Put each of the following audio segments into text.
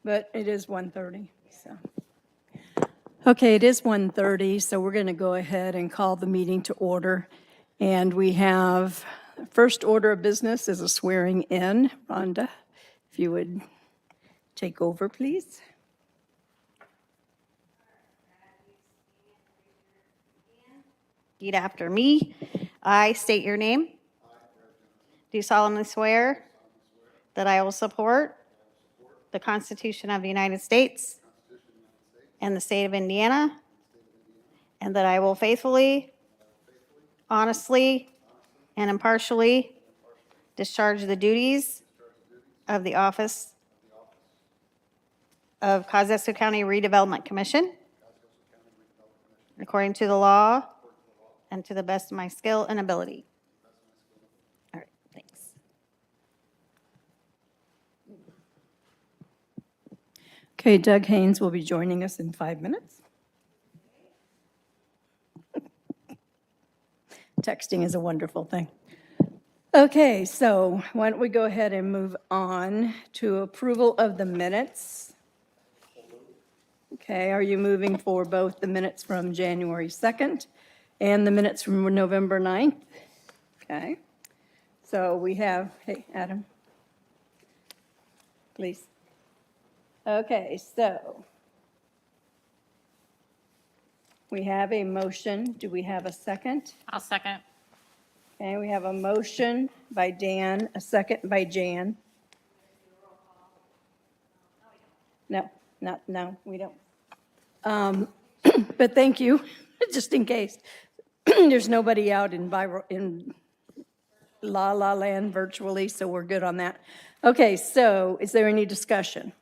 but it is 1:30, so. Okay, it is 1:30, so we're going to go ahead and call the meeting to order. And we have, first order of business is a swearing in. Rhonda, if you would take over, please. Repeat after me. I state your name. Do solemnly swear that I will support the Constitution of the United States and the state of Indiana, and that I will faithfully, honestly, and impartially discharge the duties of the office of Kosciuszko County Redevelopment Commission according to the law and to the best of my skill and ability. All right, thanks. Okay, Doug Haynes will be joining us in 5 minutes. Texting is a wonderful thing. Okay, so why don't we go ahead and move on to approval of the minutes? Okay, are you moving for both the minutes from January 2nd and the minutes from November 9th? Okay, so we have, hey, Adam, please. Okay, so we have a motion. Do we have a second? I'll second. Okay, we have a motion by Dan, a second by Jan. No, we don't. But thank you, just in case. There's nobody out in La La Land virtually, so we're good on that. Okay, so is there any discussion?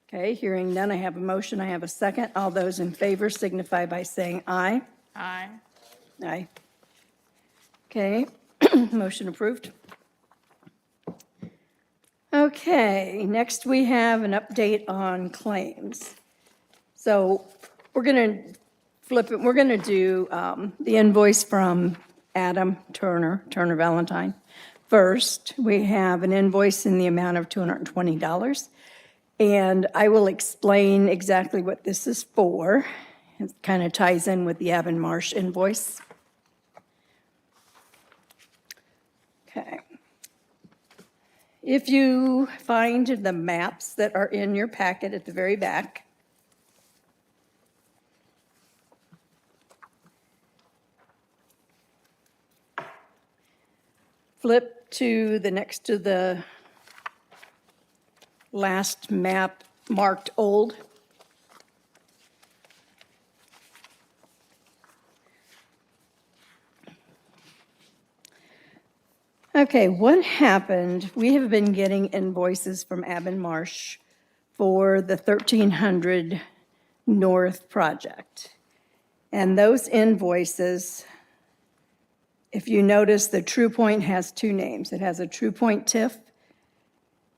Okay, hearing none, I have a motion, I have a second. All those in favor signify by saying aye. Aye. Aye. Okay, motion approved. Okay, next we have an update on claims. So we're going to flip it, we're going to do the invoice from Adam Turner Valentine. First, we have an invoice in the amount of $220. And I will explain exactly what this is for. It kind of ties in with the Avon Marsh invoice. Okay. If you find the maps that are in your packet at the very back, flip to the next to the last map marked old. Okay, what happened? We have been getting invoices from Avon Marsh for the 1300 North project. And those invoices, if you notice, the True Point has two names. It has a True Point TIF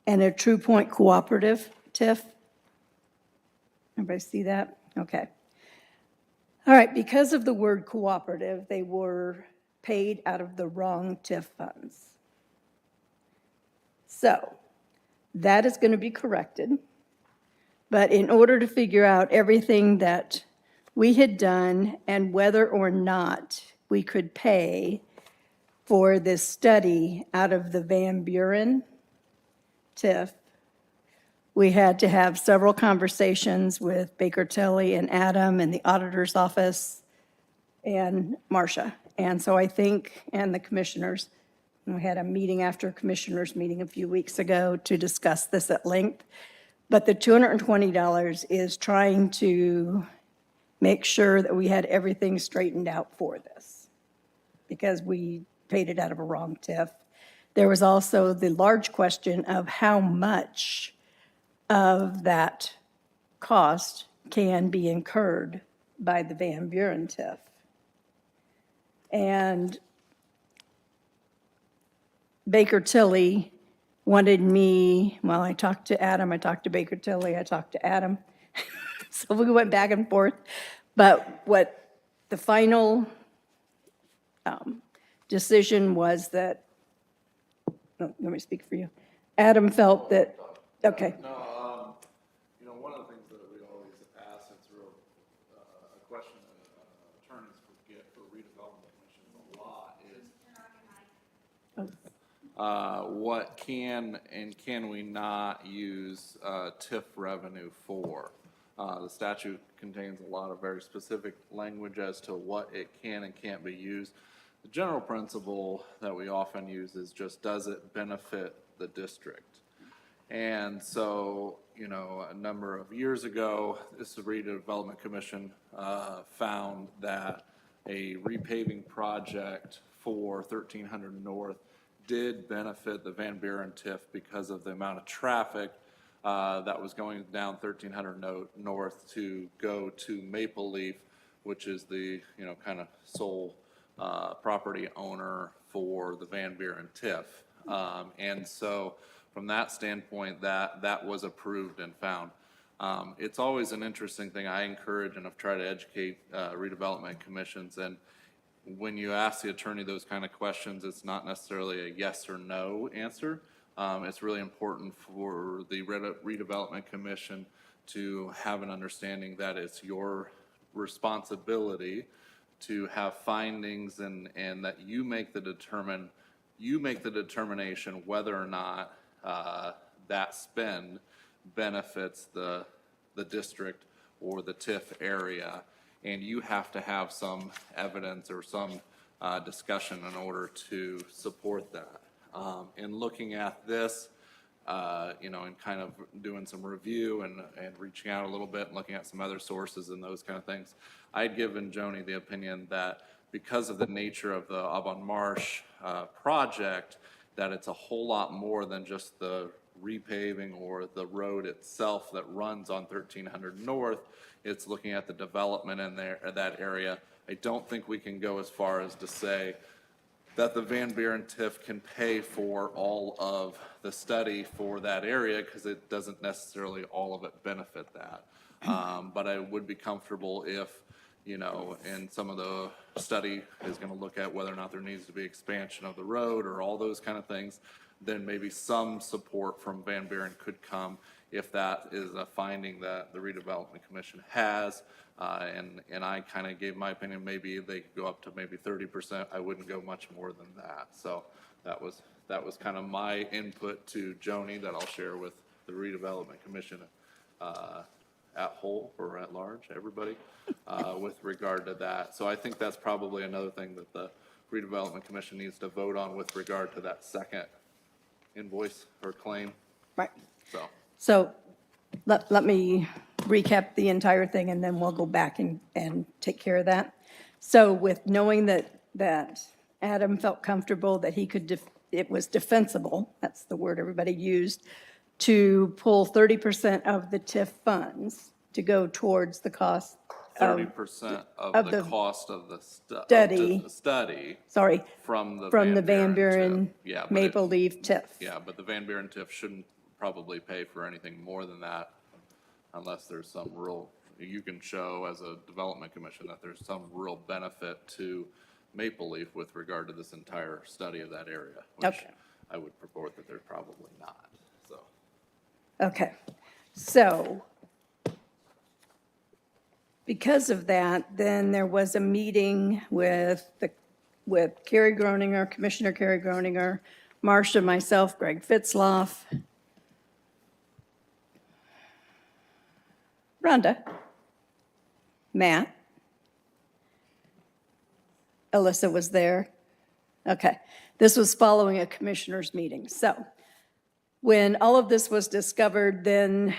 and a True Point Cooperative TIF. Everybody see that? Okay. All right, because of the word cooperative, they were paid out of the wrong TIF funds. So that is going to be corrected. But in order to figure out everything that we had done and whether or not we could pay for this study out of the Van Buren TIF, we had to have several conversations with Baker Tilly and Adam and the auditor's office and Marcia. And so I think, and the commissioners, and we had a meeting after a commissioners meeting a few weeks ago to discuss this at length. But the $220 is trying to make sure that we had everything straightened out for this, because we paid it out of a wrong TIF. There was also the large question of how much of that cost can be incurred by the Van Buren TIF. And Baker Tilly wanted me, well, I talked to Adam, I talked to Baker Tilly, I talked to Adam. So we went back and forth. But what the final decision was that let me speak for you. Adam felt that, okay, No, one of the things that we always ask, it's real, a question that attorneys forget for redevelopment commissions a lot is what can and can we not use TIF revenue for? The statute contains a lot of very specific language as to what it can and can't be used. The general principle that we often use is just, does it benefit the district? And so, a number of years ago, this Redevelopment Commission found that a repaving project for 1300 North did benefit the Van Buren TIF because of the amount of traffic that was going down 1300 North to go to Maple Leaf, which is the, kind of sole property owner for the Van Buren TIF. And so from that standpoint, that was approved and found. It's always an interesting thing. I encourage and I've tried to educate redevelopment commissions, and when you ask the attorney those kind of questions, it's not necessarily a yes or no answer. It's really important for the redevelopment commission to have an understanding that it's your responsibility to have findings and that you make the determination whether or not that spend benefits the district or the TIF area, and you have to have some evidence or some discussion in order to support that. In looking at this, and kind of doing some review and reaching out a little bit and looking at some other sources and those kind of things, I'd given Joni the opinion that because of the nature of the Aubon Marsh project, that it's a whole lot more than just the repaving or the road itself that runs on 1300 North. It's looking at the development in that area. I don't think we can go as far as to say that the Van Buren TIF can pay for all of the study for that area, because it doesn't necessarily all of it benefit that. But I would be comfortable if, and some of the study is going to look at whether or not there needs to be expansion of the road or all those kind of things, then maybe some support from Van Buren could come if that is a finding that the Redevelopment Commission has. And I kind of gave my opinion, maybe they could go up to maybe 30%. I wouldn't go much more than that. So that was kind of my input to Joni that I'll share with the Redevelopment Commission at whole or at large, everybody, with regard to that. So I think that's probably another thing that the Redevelopment Commission needs to vote on with regard to that second invoice or claim. right. So Let me recap the entire thing, and then we'll go back and take care of that. So with knowing that Adam felt comfortable that he could, it was defensible, that's the word everybody used, to pull 30% of the TIF funds to go towards the cost of, 30% of of the the cost of the study sorry, from the Van Buren TIF. Yeah, but Maple Leaf TIF. Yeah, but the Van Buren TIF shouldn't probably pay for anything more than that unless there's some real, you can show as a development commission that there's some real benefit to Maple Leaf with regard to this entire study of that area, which Okay. I would purport that there's probably not, so. Okay, so because of that, then there was a meeting with Carrie Groninger, Commissioner Carrie Groninger, Marcia, myself, Greg Fitzloff, Rhonda, Matt, Alyssa was there. Okay, this was following a commissioners meeting. So when all of this was discovered, then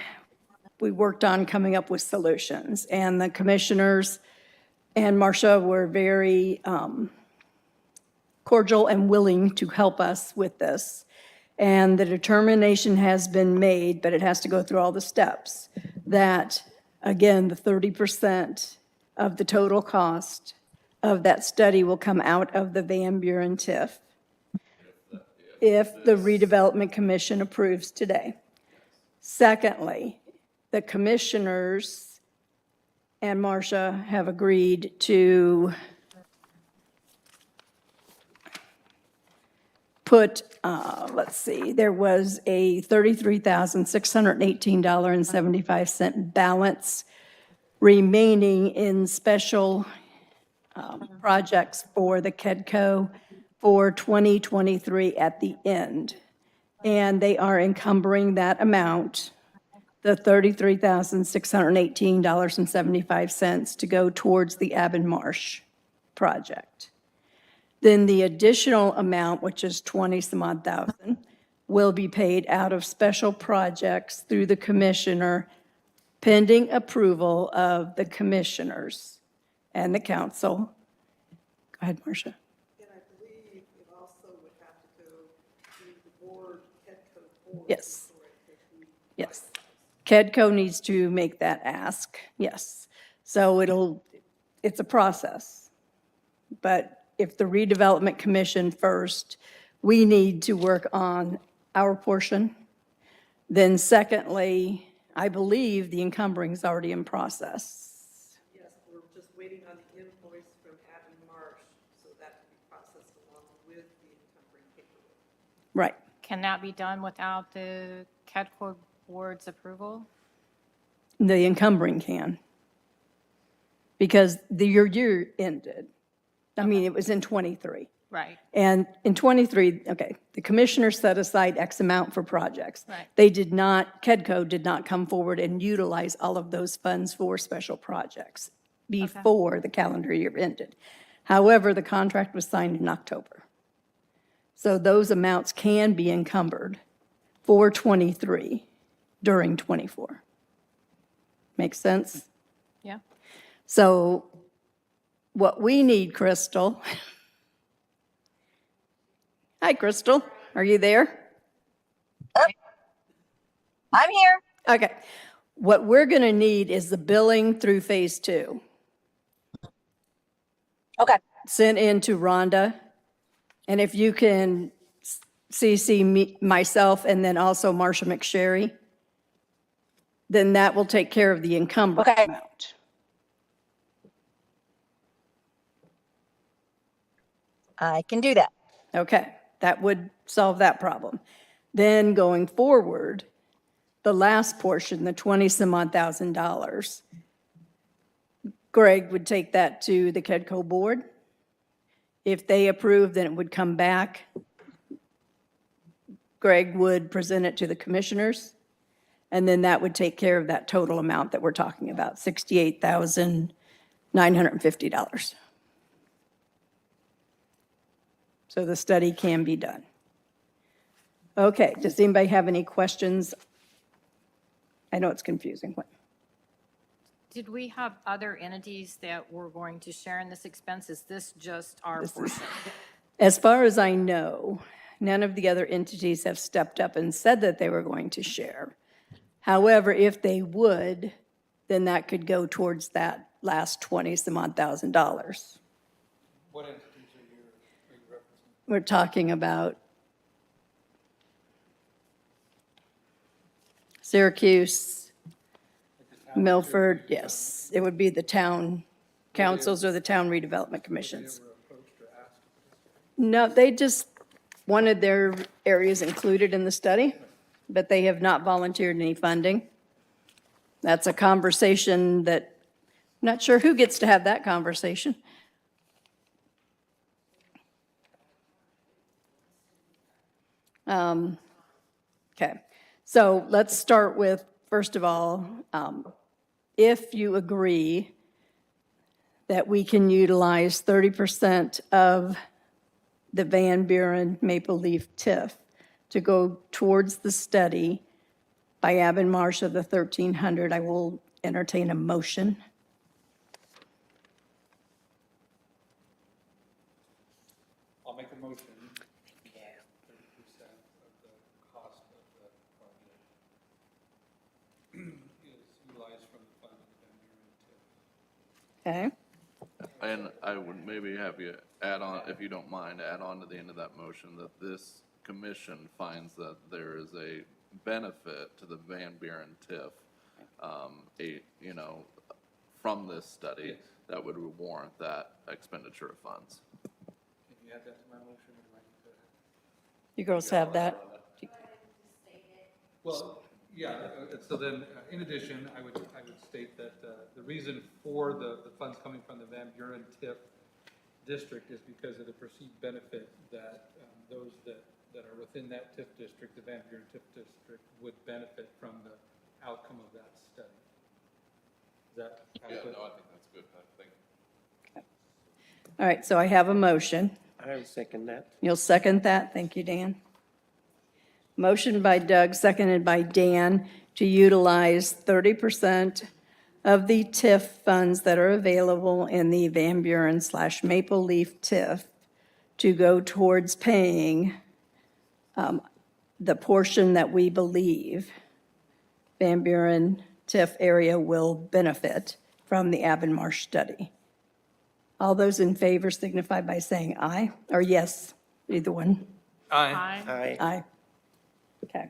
we worked on coming up with solutions. And the commissioners and Marcia were very cordial and willing to help us with this. And the determination has been made, but it has to go through all the steps, that, again, the 30% of the total cost of that study will come out of the Van Buren TIF if the Redevelopment Commission approves today. Secondly, the commissioners and Marcia have agreed to put, let's see, there was a $33,618.75 balance remaining in special projects for the KEDCO for 2023 at the end. And they are encumbering that amount, the $33,618.75 to go towards the Avon Marsh project. Then the additional amount, which is 20 some odd thousand, will be paid out of special projects through the commissioner pending approval of the commissioners and the council. Go ahead, Marcia. And I believe it also would have to go through the board, KEDCO board. Yes. before it could be Yes. KEDCO needs to make that ask, yes. So it's a process. But if the redevelopment commission first, we need to work on our portion. Then secondly, I believe the encumbering is already in process. Yes, we're just waiting on the invoice from Avon Marsh, so that can be processed along with the encumbering paperwork. Right. Can that be done without the CADCO board's approval? The encumbering can. Because your year ended. I mean, it was in '23. Right. And in '23, okay, the commissioner set aside X amount for projects. Right. They did not, KEDCO did not come forward and utilize all of those funds for special projects before the calendar year ended. However, the contract was signed in October. So those amounts can be encumbered for '23 during '24. Make sense? Yeah. So what we need, Crystal. Hi, Crystal. Are you there? I'm here. Okay. What we're going to need is the billing through phase 2 Okay. sent in to Rhonda. And if you can CC me, myself, and then also Marsha McSherry, then that will take care of the encumbered Okay. amount. I can do that. Okay, that would solve that problem. Then going forward, the last portion, the 20 some odd $1,000, Greg would take that to the KEDCO board. If they approve, then it would come back. Greg would present it to the commissioners, and then that would take care of that total amount that we're talking about, $68,950. So the study can be done. Okay, does anybody have any questions? I know it's confusing. What? Did we have other entities that were going to share in this expense? Is this just our portion? As far as I know, none of the other entities have stepped up and said that they were going to share. However, if they would, then that could go towards that last 20 some odd $1,000. What entities are you referencing? We're talking about Syracuse, Milford, yes. It would be the town councils or the town redevelopment commissions. No, they just wanted their areas included in the study, but they have not volunteered any funding. That's a conversation that, I'm not sure who gets to have that conversation. Okay, so let's start with, first of all, if you agree that we can utilize 30% of the Van Buren Maple Leaf TIF to go towards the study by Avon Marsh of the 1,300, I will entertain a motion. I'll make a motion that 30% of the cost of the project is utilized from the fund of the Van Buren TIF. Okay, And I would maybe have you add on, if you don't mind, add on to the end of that motion that this commission finds that there is a benefit to the Van Buren TIF, from this study that would warrant that expenditure of funds. Can you add that to my motion, or do I need You girls have that? Well, yeah, so then, in addition, I would state that the reason for the funds coming from the Van Buren TIF district is because of the perceived benefit that those that are within that TIF district, the Van Buren TIF district, would benefit from the outcome of that study. Is that adequate? I think that's good, I think. All right, so I have a motion. I will second that. You'll second that? Thank you, Dan. Motion by Doug, seconded by Dan, to utilize 30% of the TIF funds that are available in the Van Buren/Maple Leaf TIF to go towards paying the portion that we believe Van Buren TIF area will benefit from the Avonmarsh study. All those in favor signify by saying aye, or yes, either one. Aye. Aye. Aye. Okay.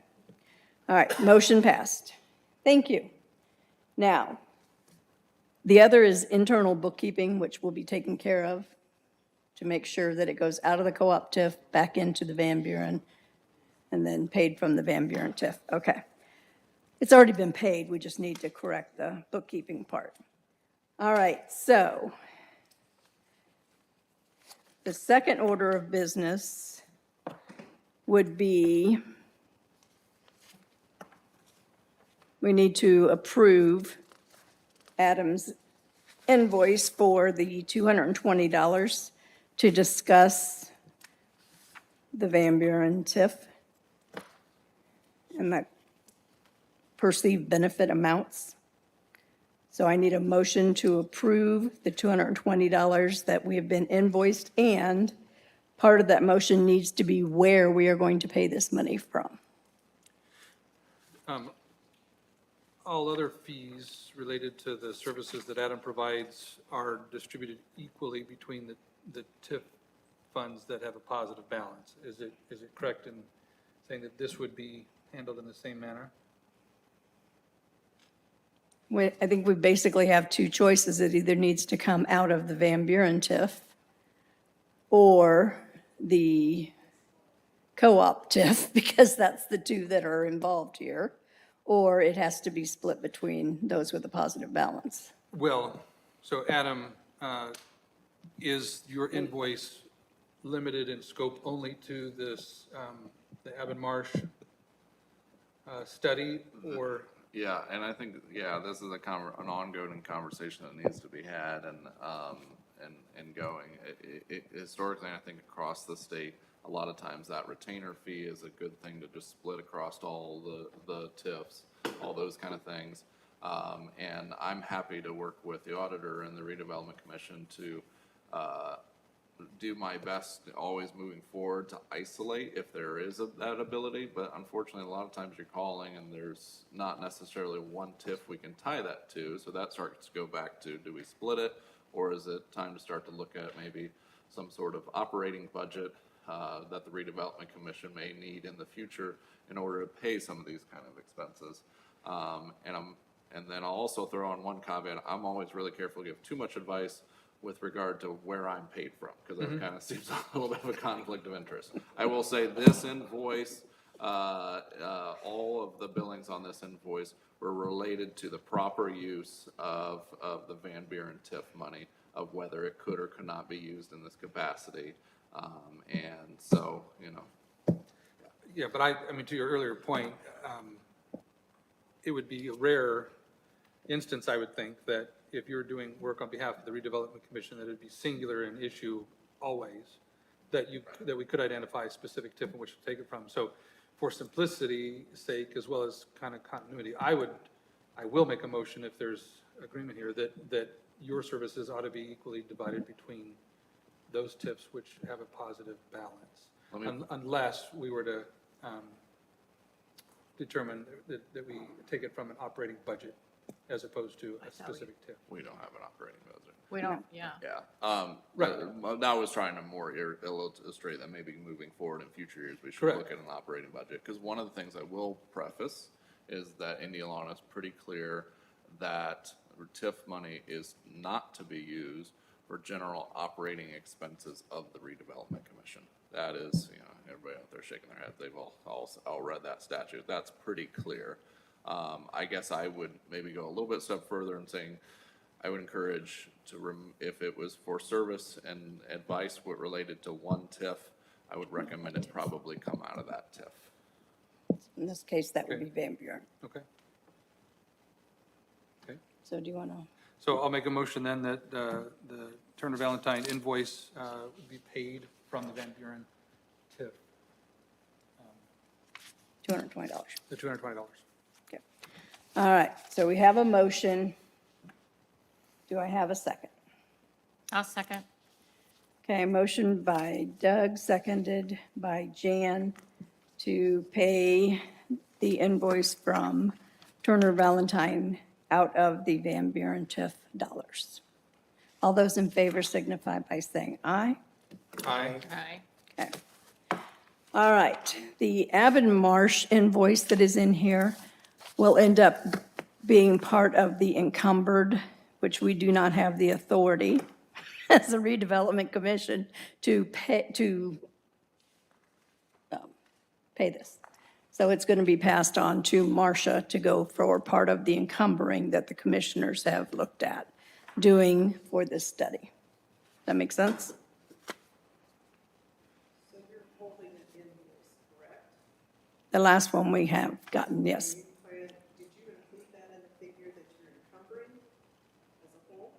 All right, motion passed. Thank you. Now, the other is internal bookkeeping, which will be taken care of to make sure that it goes out of the co-op TIF, back into the Van Buren, and then paid from the Van Buren TIF. Okay. It's already been paid, we just need to correct the bookkeeping part. All right, so the second order of business would be, we need to approve Adam's invoice for the $220 to discuss the Van Buren TIF and the perceived benefit amounts. So I need a motion to approve the $220 that we have been invoiced, and part of that motion needs to be where we are going to pay this money from. All other fees related to the services that Adam provides are distributed equally between the TIF funds that have a positive balance. Is it correct in saying that this would be handled in the same manner? I think we basically have two choices. It either needs to come out of the Van Buren TIF or the co-op TIF, because that's the two that are involved here, or it has to be split between those with a positive balance. Well, so Adam, is your invoice limited in scope only to this, the Avonmarsh study, or? Yeah, and I think, this is an ongoing conversation that needs to be had and going. Historically, I think across the state, a lot of times that retainer fee is a good thing to just split across all the TIFs, all those kind of things. And I'm happy to work with the auditor and the Redevelopment Commission to do my best, always moving forward, to isolate if there is that ability. But unfortunately, a lot of times you're calling and there's not necessarily one TIF we can tie that to. So that starts to go back to, do we split it? Or is it time to start to look at maybe some sort of operating budget that the Redevelopment Commission may need in the future in order to pay some of these kind of expenses? And then I'll also throw on one caveat. I'm always really careful to give too much advice with regard to where I'm paid from, because that kind of seems a little bit of a conflict of interest. I will say this invoice, all of the billings on this invoice were related to the proper use of the Van Buren TIF money, of whether it could or could not be used in this capacity. And so, Yeah, but I mean, to your earlier point, it would be a rare instance, I would think, that if you're doing work on behalf of the Redevelopment Commission, that it'd be singular in issue always, that we could identify a specific TIF in which to take it from. So for simplicity's sake, as well as kind of continuity, I will make a motion, if there's agreement here, that your services ought to be equally divided between those TIFs which have a positive balance. Unless we were to determine that we take it from an operating budget as opposed to a specific TIF. we don't have an operating budget. We don't, yeah. Yeah. Right. That was trying to more illustrate that maybe moving forward in future years, we should Correct. look at an operating budget. Because one of the things I will preface is that Indiana is pretty clear that TIF money is not to be used for general operating expenses of the redevelopment commission. That is, you know, everybody out there shaking their head, they've all read that statute. That's pretty clear. I guess I would maybe go a little bit step further in saying, I would encourage to, if it was for service and advice what related to one TIF, I would recommend it probably come out of that TIF. In this case, that would be Van Buren. Okay. Okay. So do you want to? So I'll make a motion then that the Turner Valentine invoice would be paid from the Van Buren TIF, $220. the $220. Okay. All right, so we have a motion. Do I have a second? I'll second. Okay, motion by Doug, seconded by Jan to pay the invoice from Turner Valentine out of the Van Buren TIF dollars. All those in favor signify by saying aye. Aye. Aye. Okay. All right, the Abbott Marsh invoice that is in here will end up being part of the encumbered, which we do not have the authority as a redevelopment commission to pay this. So it's going to be passed on to Marcia to go for part of the encumbering that the commissioners have looked at doing for this study. Does that make sense? So you're holding an invoice, correct? The last one we have gotten, yes. Did you include that in the figure that you're encumbering as a whole?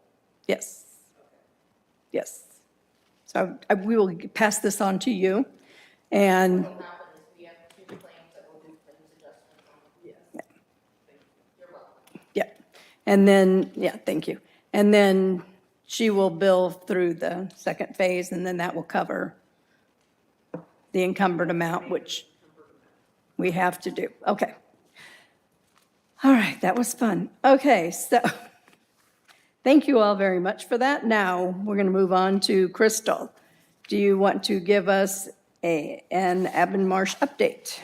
Yes. Yes. So we will pass this on to you, and yeah, and then, yeah, thank you. And then she will bill through the second phase, and then that will cover the encumbered amount, which we have to do. Okay. All right, that was fun. Okay, so thank you all very much for that. Now, we're going to move on to Crystal. Do you want to give us an Abbott Marsh update?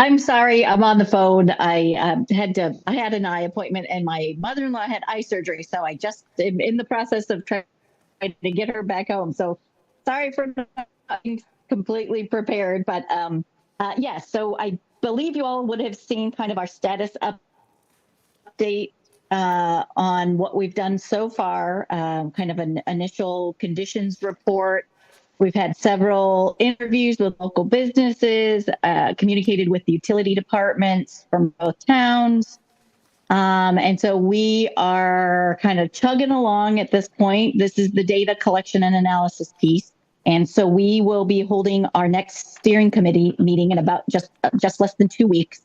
I'm sorry, I'm on the phone. I had an eye appointment and my mother-in-law had eye surgery. So I just am in the process of trying to get her back home. So sorry for not being completely prepared, but yeah, so I believe you all would have seen kind of our status update on what we've done so far, kind of an initial conditions report. We've had several interviews with local businesses, communicated with the utility departments from both towns. And so we are kind of chugging along at this point. This is the data collection and analysis piece. And so we will be holding our next steering committee meeting in about just less than 2 weeks.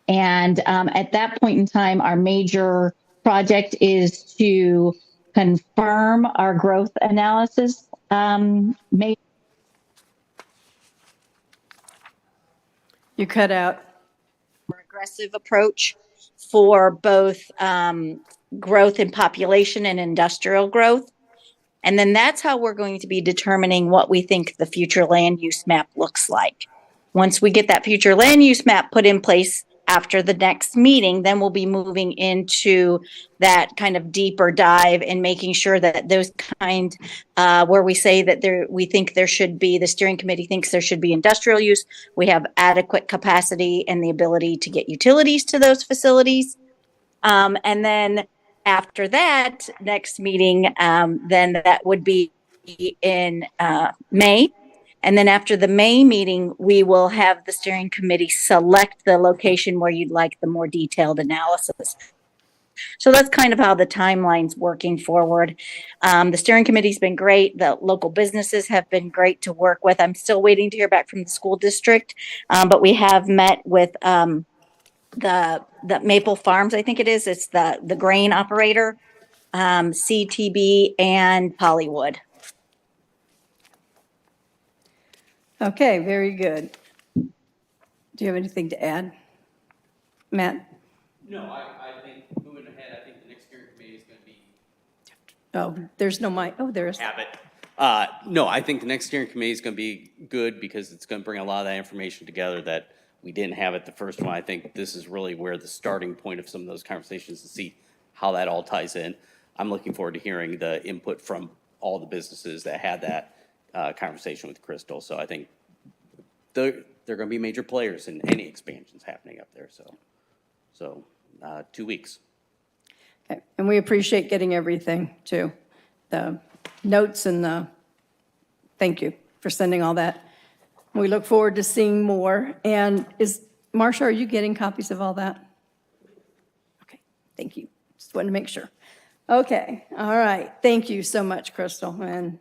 And at that point in time, our major project is to confirm our growth analysis. You cut out. More aggressive approach for both growth in population and industrial growth. And then that's how we're going to be determining what we think the future land use map looks like. Once we get that future land use map put in place after the next meeting, then we'll be moving into that kind of deeper dive and making sure that those kind where we say that we think there should be, the steering committee thinks there should be industrial use, we have adequate capacity and the ability to get utilities to those facilities. And then after that next meeting, then that would be in May. And then after the May meeting, we will have the steering committee select the location where you'd like the more detailed analysis. So that's kind of how the timeline's working forward. The steering committee's been great. The local businesses have been great to work with. I'm still waiting to hear back from the school district, but we have met with the Maple Farms, I think it is. It's the grain operator, CTB, and Hollywood. Okay, very good. Do you have anything to add, Matt? No, I think moving ahead, I think the next steering committee is going to be Oh, there's no mic. Oh, there is. Abbott. No, I think the next steering committee is going to be good because it's going to bring a lot of that information together that we didn't have at the first one. I think this is really where the starting point of some of those conversations to see how that all ties in. I'm looking forward to hearing the input from all the businesses that had that conversation with Crystal. So I think they're going to be major players in any expansions happening up there. So 2 weeks. Okay. And we appreciate getting everything too. The notes and thank you for sending all that. We look forward to seeing more. And Marsha, are you getting copies of all that? Okay, thank you. Just wanted to make sure. Okay, all right. Thank you so much, Crystal. And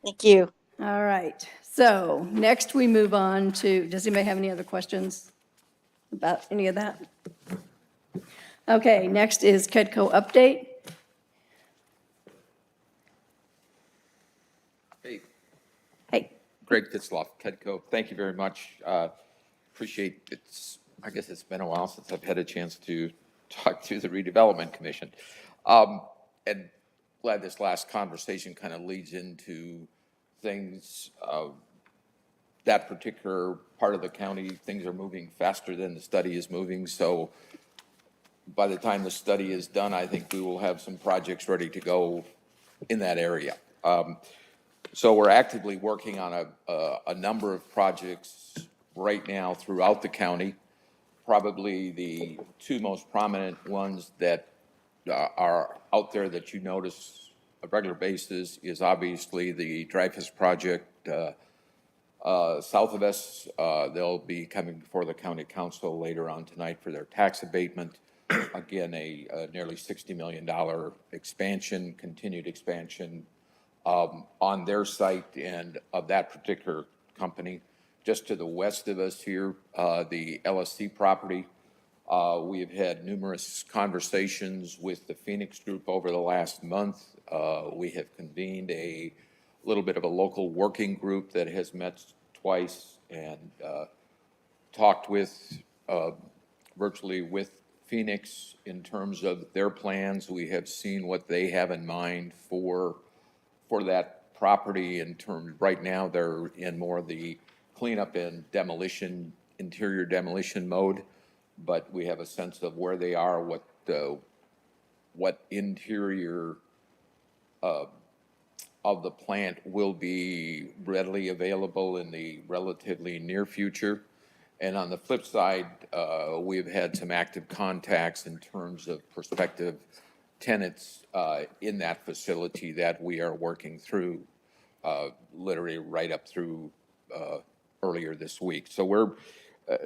Thank you. all right, so next we move on to, does anybody have any other questions about any of that? Okay, next is KEDCO update. Hey, Hey, Greg Fitzloff, Kedco. Thank you very much. Appreciate I guess it's been a while since I've had a chance to talk to the Redevelopment Commission. And glad this last conversation kind of leads into things, that particular part of the county, things are moving faster than the study is moving. So by the time the study is done, I think we will have some projects ready to go in that area. So we're actively working on a number of projects right now throughout the county. Probably the two most prominent ones that are out there that you notice on a regular basis is obviously the Dreyfus project south of us. They'll be coming before the county council later on tonight for their tax abatement. Again, a nearly $60 million expansion, continued expansion on their site and of that particular company. Just to the west of us here, the LSC property, we have had numerous conversations with the Phoenix Group over the last month. We have convened a little bit of a local working group that has met twice and talked with virtually with Phoenix in terms of their plans. We have seen what they have in mind for that property in terms, right now they're in more of the cleanup and demolition, interior demolition mode, but we have a sense of where they are, what interior of the plant will be readily available in the relatively near future. And on the flip side, we've had some active contacts in terms of prospective tenants in that facility that we are working through, literally right up through earlier this week. So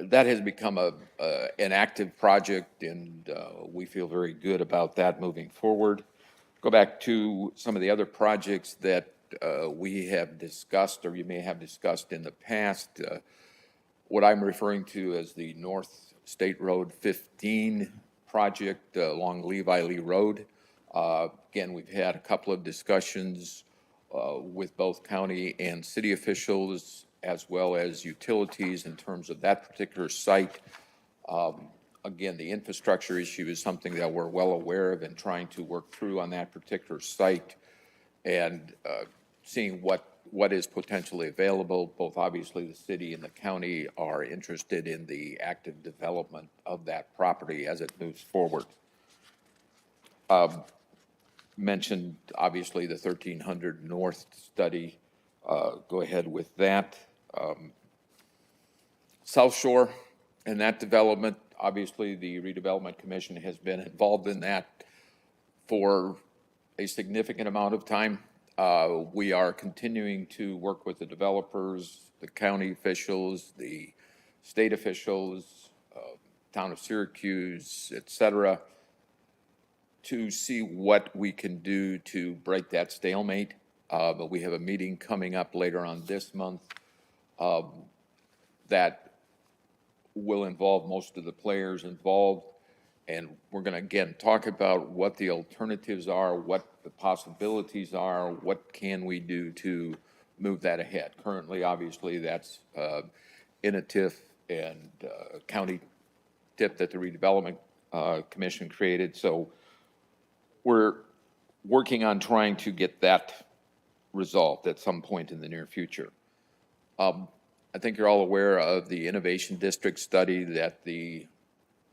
that has become an active project, and we feel very good about that moving forward. Go back to some of the other projects that we have discussed, or you may have discussed in the past. What I'm referring to as the North State Road 15 project along Levi Lee Road. Again, we've had a couple of discussions with both county and city officials, as well as utilities in terms of that particular site. Again, the infrastructure issue is something that we're well aware of and trying to work through on that particular site, and seeing what is potentially available. Both obviously the city and the county are interested in the active development of that property as it moves forward. Mentioned obviously the 1300 North study. Go ahead with that. South Shore and that development, obviously the Redevelopment Commission has been involved in that for a significant amount of time. We are continuing to work with the developers, the county officials, the state officials, town of Syracuse, et cetera, to see what we can do to break that stalemate. But we have a meeting coming up later on this month that will involve most of the players involved. And we're going to, again, talk about what the alternatives are, what the possibilities are, what can we do to move that ahead. Currently, obviously, that's in a TIF and county TIF that the Redevelopment Commission created. So we're working on trying to get that resolved at some point in the near future. I think you're all aware of the Innovation District study that the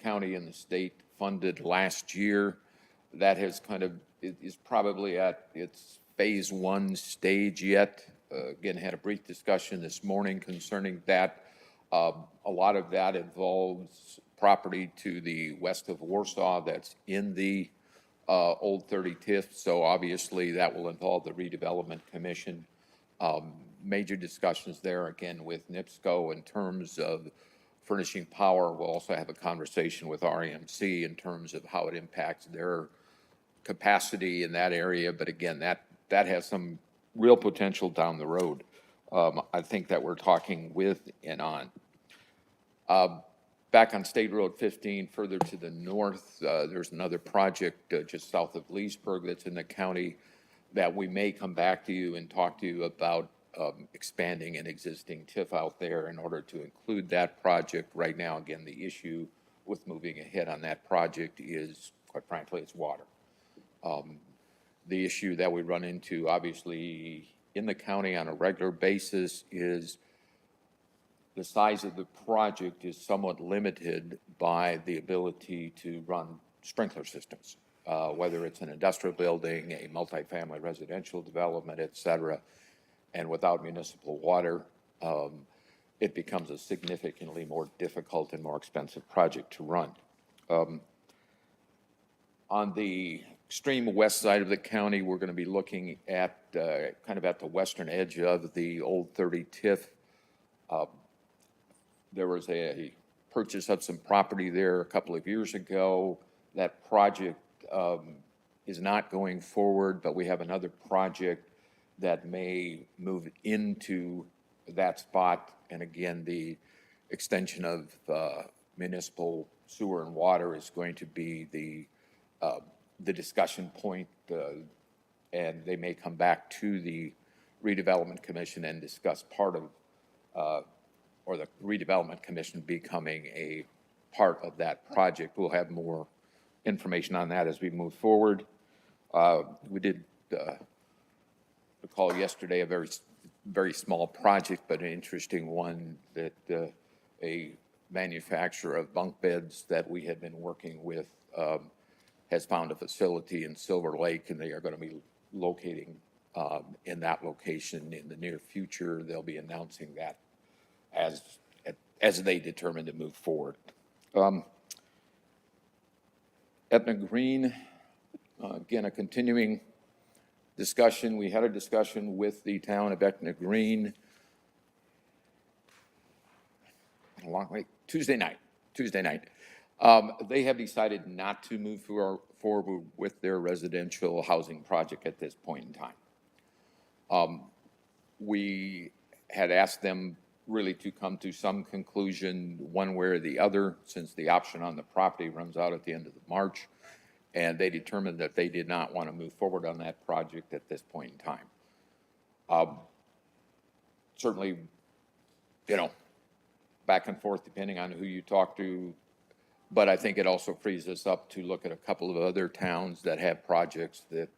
county and the state funded last year. That has kind of is probably at its phase one stage yet. Again, had a brief discussion this morning concerning that. A lot of that involves property to the west of Warsaw that's in the Old 30 TIF, so obviously that will involve the Redevelopment Commission. Major discussions there, again, with NIPSCO in terms of furnishing power. We'll also have a conversation with REMC in terms of how it impacts their capacity in that area, but again, that has some real potential down the road. I think that we're talking with and on. Back on State Road 15, further to the north, there's another project just south of Leesburg that's in the county that we may come back to you and talk to you about expanding an existing TIF out there in order to include that project. Right now, again, the issue with moving ahead on that project is, quite frankly, it's water. The issue that we run into, obviously, in the county on a regular basis is the size of the project is somewhat limited by the ability to run sprinkler systems, whether it's an industrial building, a multifamily residential development, et cetera. And without municipal water, it becomes a significantly more difficult and more expensive project to run. On the extreme west side of the county, we're going to be looking at kind of at the western edge of the Old 30 TIF. There was a purchase of some property there a couple of years ago. That project is not going forward, but we have another project that may move into that spot. And again, the extension of municipal sewer and water is going to be the discussion point, and they may come back to the Redevelopment Commission and discuss part of, or the Redevelopment Commission becoming a part of that project. We'll have more information on that as we move forward. We did recall yesterday a very small project, but an interesting one that a manufacturer of bunk beds that we had been working with has found a facility in Silver Lake, and they are going to be locating in that location in the near future. They'll be announcing that as they determine to move forward. Etna Green, again, a continuing discussion. We had a discussion with the town of Etna Green a long way, Tuesday night. They have decided not to move forward with their residential housing project at this point in time. We had asked them really to come to some conclusion one way or the other, since the option on the property runs out at the end of March, and they determined that they did not want to move forward on that project at this point in time. Certainly, back and forth depending on who you talk to, but I think it also frees us up to look at a couple of other towns that have projects that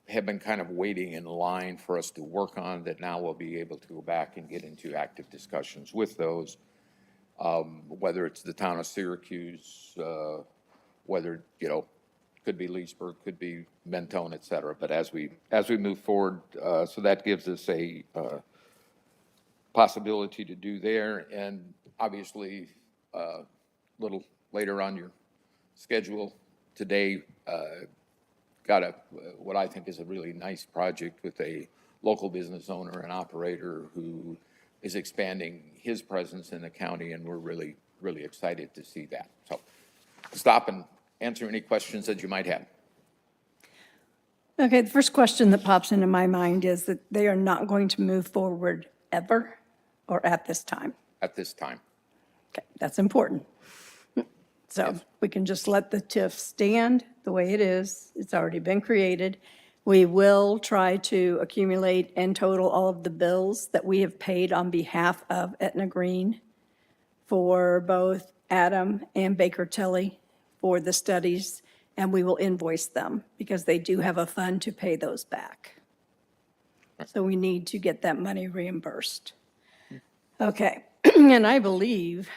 have been kind of waiting in line for us to work on, that now we'll be able to go back and get into active discussions with those, whether it's the town of Syracuse, whether, could be Leesburg, could be Mentone, et cetera. But as we move forward, so that gives us a possibility to do there. And obviously, a little later on your schedule today, got what I think is a really nice project with a local business owner and operator who is expanding his presence in the county, and we're really, really excited to see that. So stop and answer any questions that you might have. Okay, the first question that pops into my mind is that they are not going to move forward ever or at this time. At this time. Okay, that's important. So we can just let the TIF stand the way it is. It's already been created. We will try to accumulate and total all of the bills that we have paid on behalf of Etna Green for both Adam and Baker Tilly for the studies, and we will invoice them because they do have a fund to pay those back. So we need to get that money reimbursed. Okay, and I believe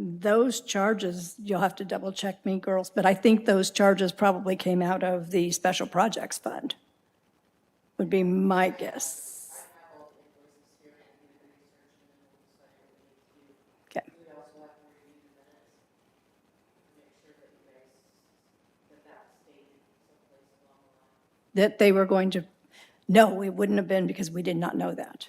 those charges, you'll have to double check me, girls, but I think those charges probably came out of the Special Projects Fund, would be my guess. Okay. That they were going to, no, it wouldn't have been because we did not know that.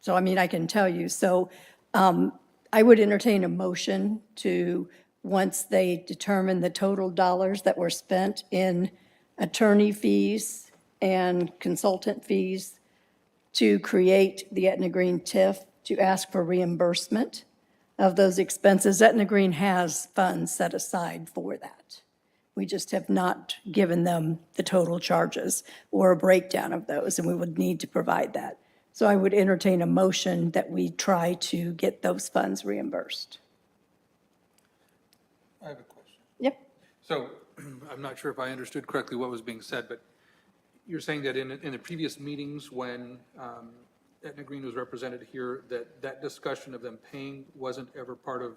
So, I mean, I can tell you, so I would entertain a motion to, once they determine the total dollars that were spent in attorney fees and consultant fees, to create the Etna Green TIF, to ask for reimbursement of those expenses. Etna Green has funds set aside for that. We just have not given them the total charges or a breakdown of those, and we would need to provide that. So I would entertain a motion that we try to get those funds reimbursed. I have a question. Yep. So I'm not sure if I understood correctly what was being said, but you're saying that in the previous meetings when Etna Green was represented here, that discussion of them paying wasn't ever part of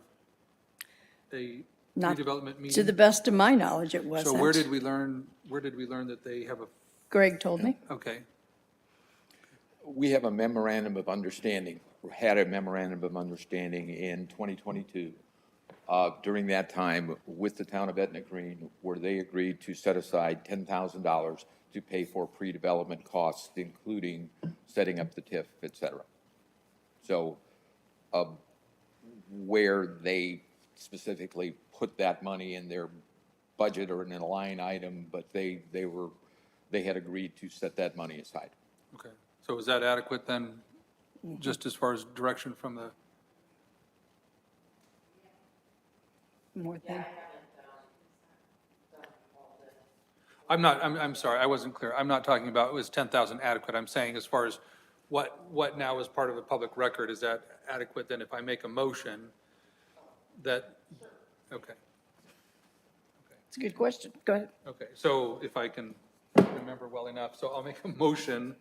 a Not redevelopment meeting? to the best of my knowledge, it wasn't. So where did we learn that they have a, Greg told me. okay, We have a memorandum of understanding, or had a memorandum of understanding in 2022. During that time with the town of Etna Green, where they agreed to set aside $10,000 to pay for pre-development costs, including setting up the TIF, et cetera. So where they specifically put that money in their budget or in a line item, but they had agreed to set that money aside. okay. So is that adequate then, just as far as direction from the, More than. I'm sorry, I wasn't clear. I'm not talking about was 10,000 adequate. I'm saying as far as what now is part of the public record, is that adequate then if I make a motion that, okay, It's a good question. Go ahead. okay. So if I can remember well enough, so I'll make a motion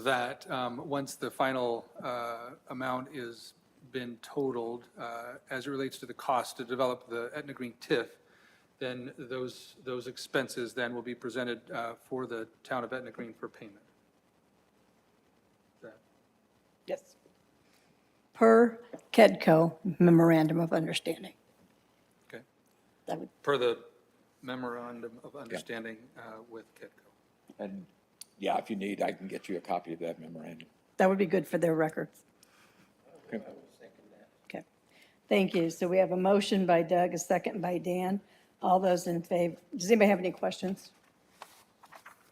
that once the final amount is been totaled, as it relates to the cost to develop the Etna Green TIF, then those expenses then will be presented for the town of Etna Green for payment. That- Yes. Per KEDCO memorandum of understanding. Okay, That would, per the memorandum of understanding with KEDCO. And yeah, if you need, I can get you a copy of that memorandum. that would be good for their records. Okay. Okay. Thank you. So we have a motion by Doug, a second by Dan. All those in favor, does anybody have any questions?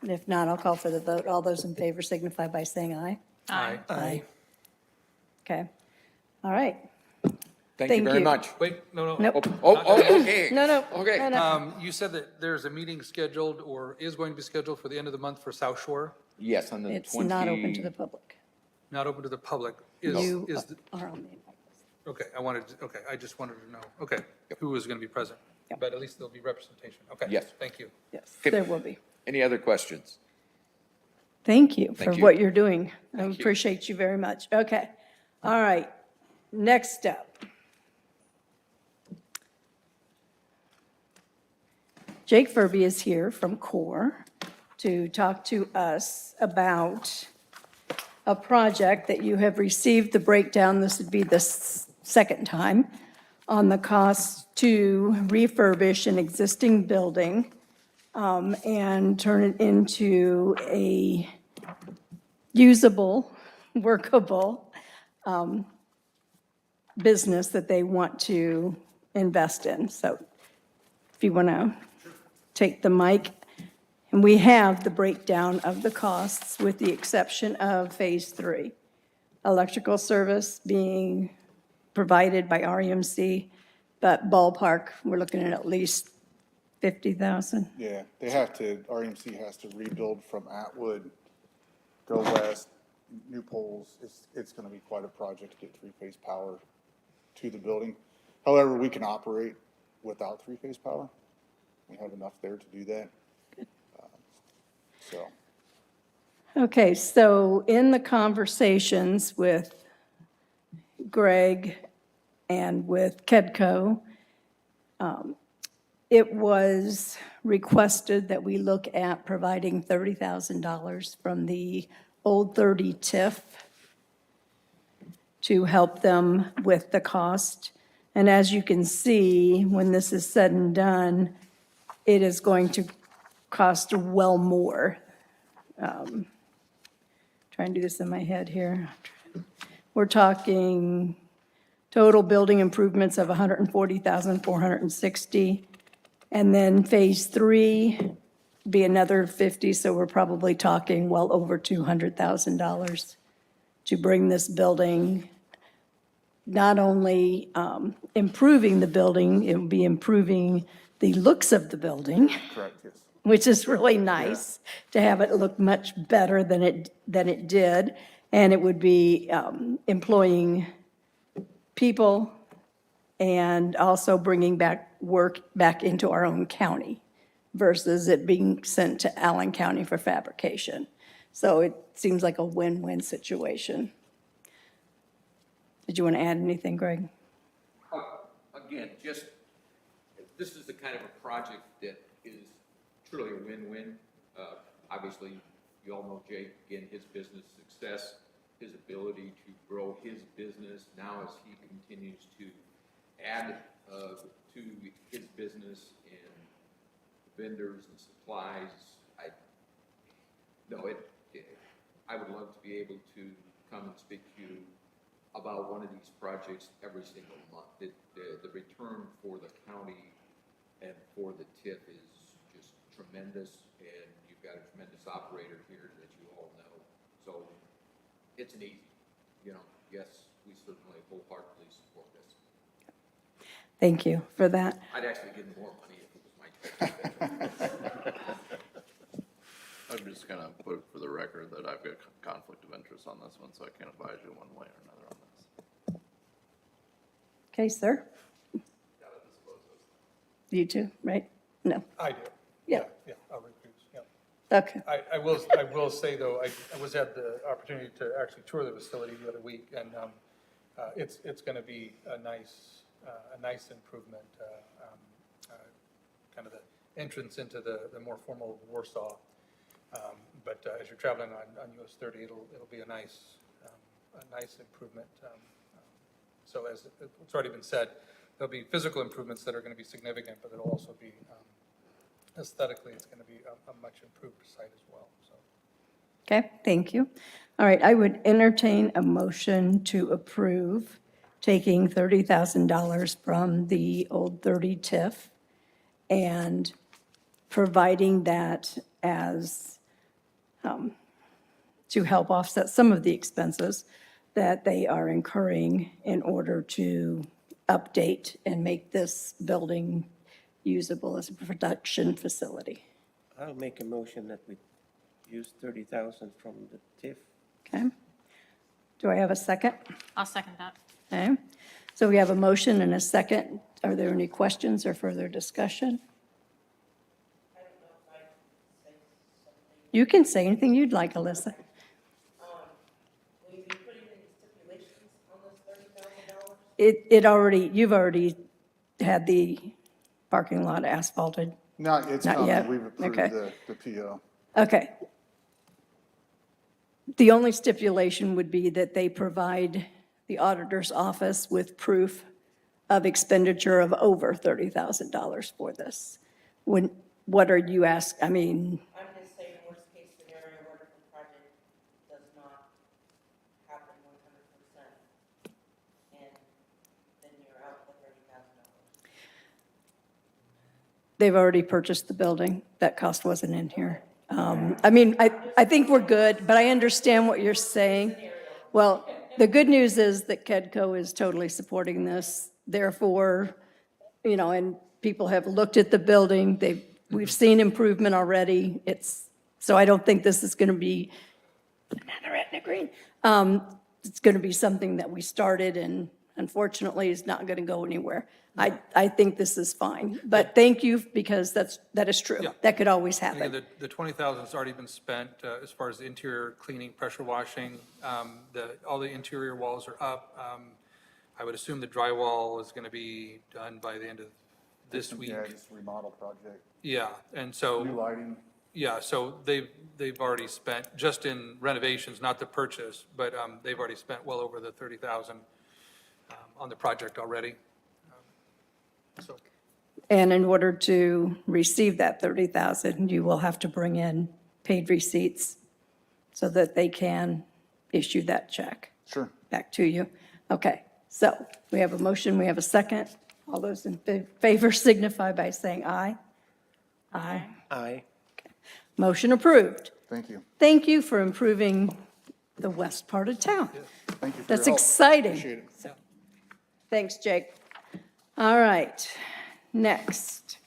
And if not, I'll call for the vote. All those in favor signify by saying aye. Aye. Aye. Okay. All right. Thank you Thank very you. much. Wait, no. Nope. Okay. No, no. Okay. No, no. You said that there's a meeting scheduled or is going to be scheduled for the end of the month for South Shore, Yes, on the 20. It's not open to the public. not open to the public. You Is the- are on the invite list. Okay, I just wanted to know, okay, who is going to be present? Yep. But at least there'll be representation, okay. Yes. Thank you. Yes, Okay. there will be. Any other questions? Thank you for Thank you. what you're doing. I Thank you. appreciate you very much. Okay. All right. Next up. Jake Furby is here from CORE to talk to us about a project that you have received the breakdown, this would be the second time, on the cost to refurbish an existing building and turn it into a usable, workable business that they want to invest in. So if you want to take the mic. And we have the breakdown of the costs with the exception of Phase 3. Electrical service being provided by REMC, but ballpark, we're looking at least 50,000. Yeah, they have to, REMC has to rebuild from Atwood, go west, new poles. It's gonna be quite a project to get three-phase power to the building. However, we can operate without three-phase power. We have enough there to do that. So, Okay, so in the conversations with Greg and with KEDCO, it was requested that we look at providing $30,000 from the Old 30 TIF to help them with the cost. And as you can see, when this is said and done, it is going to cost well more. Trying to do this in my head here. We're talking total building improvements of $140,460. And then phase 3 be another 50, so we're probably talking well over $200,000 to bring this building, not only improving the building, it will be improving the looks of the building, Correct, yes. which is really nice to have it look much better than it did. And it would be employing people and also bringing back work back into our own county versus it being sent to Allen County for fabrication. So it seems like a win-win situation. Did you want to add anything, Greg? Again, just, this is the kind of a project that is truly a win-win. Obviously, you all know Jake, again, his business success, his ability to grow his business now as he continues to add to his business and vendors and supplies. I would love to be able to come and speak to you about one of these projects every single month. The return for the county and for the TIF is just tremendous, and you've got a tremendous operator here that you all know. So it's an easy, yes, we certainly wholeheartedly support this. Thank you for that. I'd actually give them more money if it was my turn. I'm just gonna put for the record that I've got conflict of interest on this one, so I can't advise you one way or another on this. Okay, sir? You too, right? No. I do. Yeah. Yeah, I'll recuse, yeah. Okay. I will say, though, I was at the opportunity to actually tour the facility the other week, and it's going to be a nice improvement, kind of the entrance into the more formal Warsaw. But as you're traveling on US 30, it'll be a nice improvement. So as it's already been said, there'll be physical improvements that are going to be significant, but it'll also be aesthetically, it's going to be a much improved site as well. So. Okay, thank you. All right, I would entertain a motion to approve taking $30,000 from the Old 30 TIF and providing that as, to help offset some of the expenses that they are incurring in order to update and make this building usable as a production facility. I'll make a motion that we use 30,000 from the TIF. Okay? Do I have a second? I'll second that. Okay, so we have a motion and a second. Are there any questions or further discussion? You can say anything you'd like, Alyssa. Will you be putting any stipulations on this $30,000? You've already had the parking lot asphalted. It's Not coming. yet? We've approved Okay. the PO. Okay. The only stipulation would be that they provide the auditor's office with proof of expenditure of over $30,000 for this. What are you asking? I'm just saying, worst case scenario, what if the project does not happen 100%? And then you're out the $30,000. They've already purchased the building. That cost wasn't in here. I think we're good, but I understand what you're saying. Well, the good news is that KEDCO is totally supporting this. Therefore, and people have looked at the building. We've seen improvement already. So I don't think this is going to be another red and a green. It's going to be something that we started and unfortunately is not going to go anywhere. I think this is fine, but thank you because that is true. Yeah. That could always Again, happen. the 20,000 has already been spent as far as the interior cleaning, pressure washing. All the interior walls are up. I would assume the drywall is going to be done by the end of this week. Yeah, just remodel project, Yeah, and new so, lighting. yeah, so they've already spent, just in renovations, not the purchase, but they've already spent well over the 30,000 on the project already. So, And in order to receive that 30,000, you will have to bring in paid receipts so that they can issue that check Sure. back to you. Okay, so we have a motion, we have a second. All those in favor signify by saying aye. Aye. Aye. Motion approved. Thank you. Thank you for improving the west part of town. Thank you for That's your help. exciting. Appreciate it. Thanks, Jake. All right, next.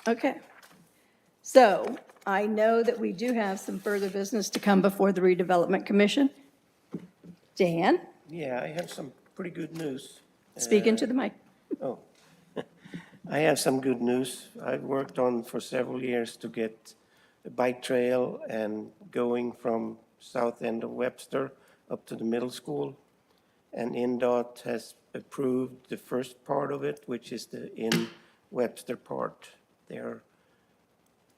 Okay. So I know that we do have some further business to come before the Redevelopment Commission. Dan, Yeah, I have some pretty good news. speak into the mic. Oh, I have some good news. I've worked on for several years to get a bike trail and going from south end of Webster up to the middle school. And NDOT has approved the first part of it, which is the in Webster part. There,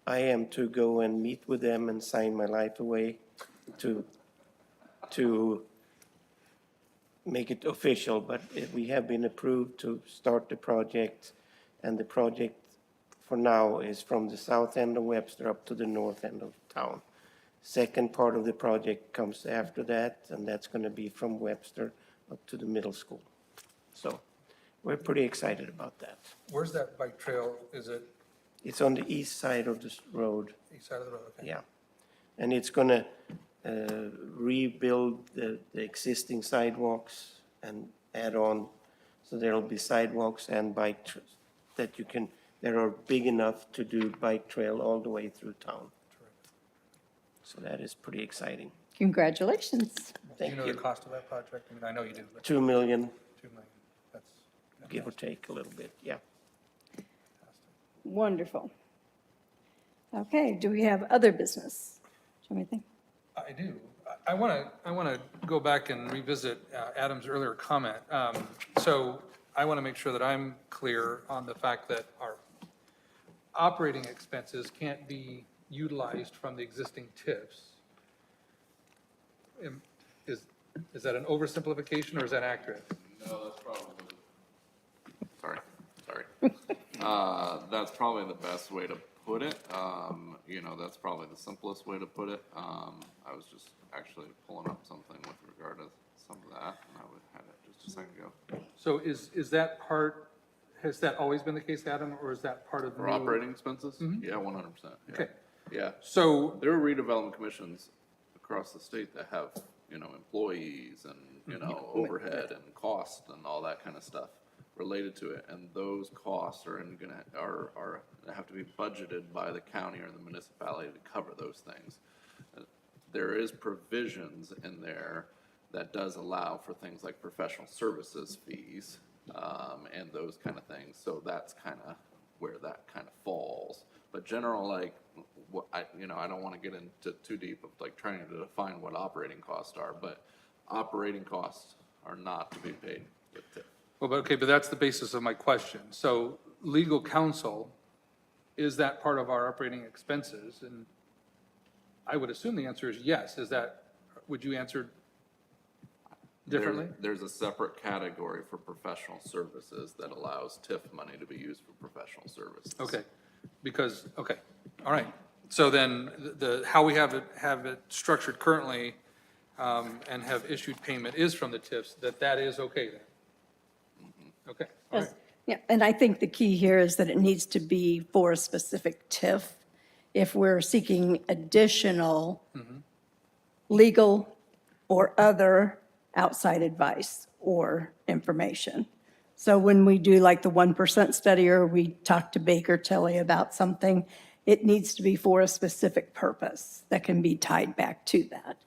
I am to go and meet with them and sign my life away to make it official, but we have been approved to start the project. And the project for now is from the south end of Webster up to the north end of town. Second part of the project comes after that, and that's going to be from Webster up to the middle school. So we're pretty excited about that. where's that bike trail? Is it It's on the east side of this road, east side of the road? Okay. yeah. And it's going to rebuild the existing sidewalks and add on. So there'll be sidewalks and bike trails that that are big enough to do bike trail all the way through town. So that is pretty exciting. Congratulations. Do you Thank know the you. cost of that project? I mean, I know you do, but 2 million, 2 million, that's. give or take a little bit, yeah. Wonderful. Okay, do we have other business? Do you have anything? I do. I want to go back and revisit Adam's earlier comment. So I want to make sure that I'm clear on the fact that our operating expenses can't be utilized from the existing TIFs. Is that an oversimplification or is that accurate? No, that's probably, sorry. That's probably the best way to put it. You know, that's probably the simplest way to put it. I was just actually pulling up something with regard to some of that, and I would had it just a second ago. So is that part, has that always been the case, Adam, or is that part of the For new- operating expenses? Yeah, 100%. Yeah. Okay. Yeah. So, There are redevelopment commissions across the state that have, you know, employees and, you know, overhead and cost and all that kind of stuff related to it. And those costs are have to be budgeted by the county or the municipality to cover those things. There is provisions in there that does allow for things like professional services fees, and those kind of things. So that's kind of where that kind of falls. But general, like, what I don't want to get into too deep of like trying to define what operating costs are, but operating costs are not to be paid with TIF. well, but that's the basis of my question. So legal counsel, is that part of our operating expenses? And I would assume the answer is yes. Would you answer differently? There's a separate category for professional services that allows TIF money to be used for professional services. Okay, okay, all right. So then how we have it structured currently, and have issued payment is from the TIFs, that is okay then? Okay, all right. Yeah, and I think the key here is that it needs to be for a specific TIF. If we're seeking additional legal or other outside advice or information. So when we do like the 1% study or we talk to Baker Tilly about something, it needs to be for a specific purpose that can be tied back to that.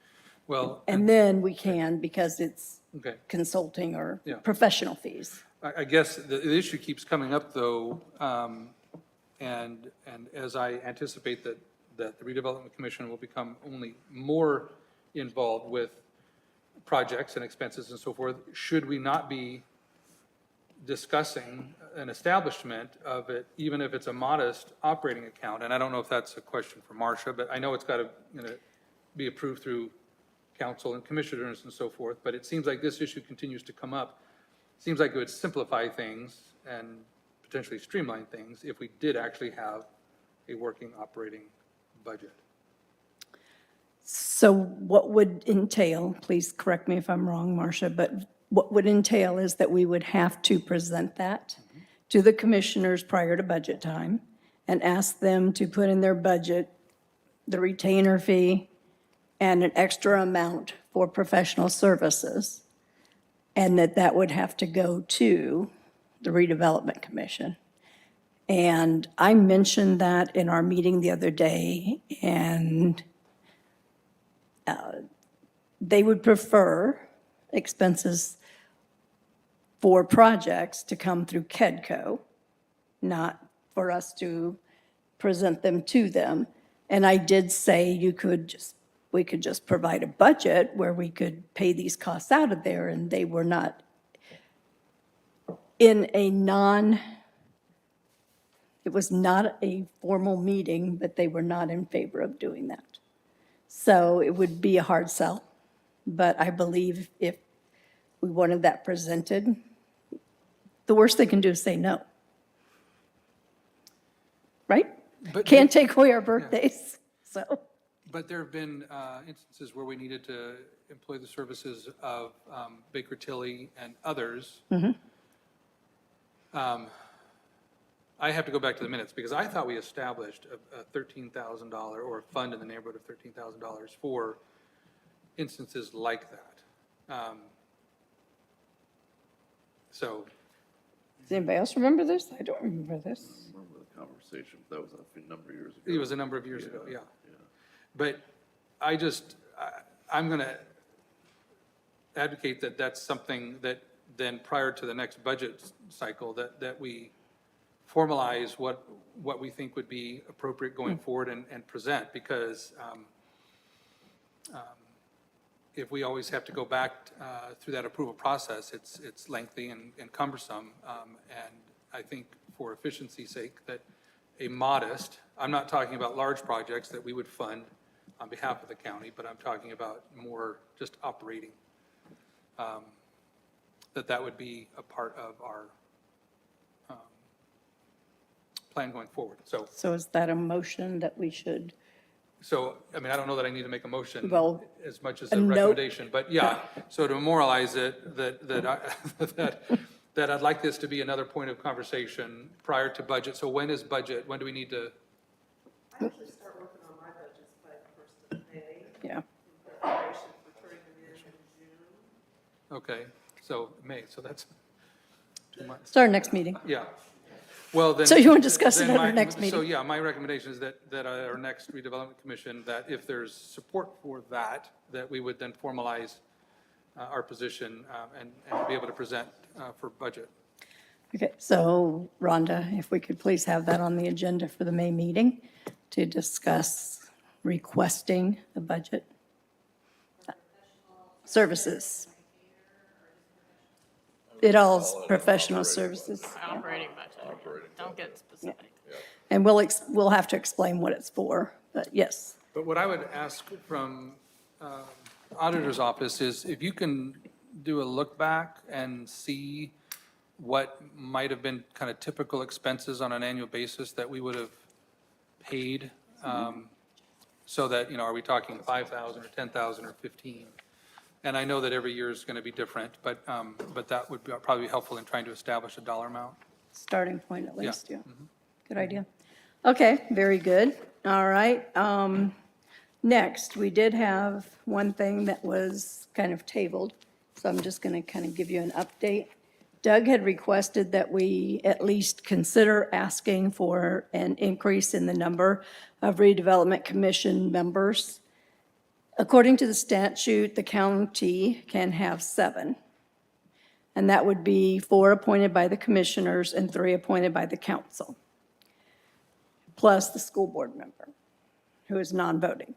Well, And then we can, because it's okay. consulting or Yeah. professional fees. I guess the issue keeps coming up, though, and as I anticipate that the redevelopment commission will become only more involved with projects and expenses and so forth, should we not be discussing an establishment of it, even if it's a modest operating account? And I don't know if that's a question for Marcia, but I know it's got to, be approved through council and commissioners and so forth, but it seems like this issue continues to come up. Seems like it would simplify things and potentially streamline things if we did actually have a working operating budget. So what would entail, please correct me if I'm wrong, Marcia, but what would entail is that we would have to present that to the commissioners prior to budget time and ask them to put in their budget the retainer fee and an extra amount for professional services, and that would have to go to the Redevelopment Commission. And I mentioned that in our meeting the other day, and they would prefer expenses for projects to come through KEDCO, not for us to present them to them. And I did say we could just provide a budget where we could pay these costs out of there, and they were not in it was not a formal meeting, but they were not in favor of doing that. So it would be a hard sell, but I believe if we wanted that presented, the worst they can do is say no. Right? But- Can't take away our birthdays, so. But there have been instances where we needed to employ the services of Baker Tilly and others. I have to go back to the minutes, because I thought we established a $13,000 or a fund in the neighborhood of $13,000 for instances like that. So, Does anybody else remember this? I don't remember this. Remember the conversation, that was a number of years ago. it was a number of years ago, yeah. But I'm going to advocate that that's something that then prior to the next budget cycle, that we formalize what we think would be appropriate going forward and present, because if we always have to go back through that approval process, it's lengthy and cumbersome. And I think for efficiency's sake, that a modest, I'm not talking about large projects that we would fund on behalf of the county, but I'm talking about more just operating, that would be a part of our plan going forward. So is that a motion that we should? So, I mean, I don't know that I need to make a motion Well, as much as a a note. recommendation, but yeah, so to memorialize it, that I'd like this to be another point of conversation prior to budget. So when is budget? When do we need to? I actually start working on my budgets by the 1st of May. Yeah. In preparation for turning them in June. Okay, so May, so that's 2 months. It's our next meeting. Yeah. Well, then. So you want to discuss it then at our my- next So, meeting? yeah, my recommendation is that our next redevelopment commission, that if there's support for that we would then formalize our position and be able to present for budget. Okay, so Rhonda, if we could please have that on the agenda for the May meeting to discuss requesting a budget. Services. It all's professional services. Operating budget. Don't get specific. And we'll have to explain what it's for, but yes. But what I would ask from auditor's office is if you can do a look back and see what might have been kind of typical expenses on an annual basis that we would have paid, so that, are we talking 5,000 or 10,000 or 15? And I know that every year is going to be different, but that would be probably helpful in trying to establish a dollar amount. Starting point at Yeah. least, yeah. Good idea. Okay, very good. All right. Next, we did have one thing that was kind of tabled, so I'm just going to kind of give you an update. Doug had requested that we at least consider asking for an increase in the number of redevelopment commission members. According to the statute, the county can have 7. And that would be 4 appointed by the commissioners and 3 appointed by the council, plus the school board member, who is non-voting.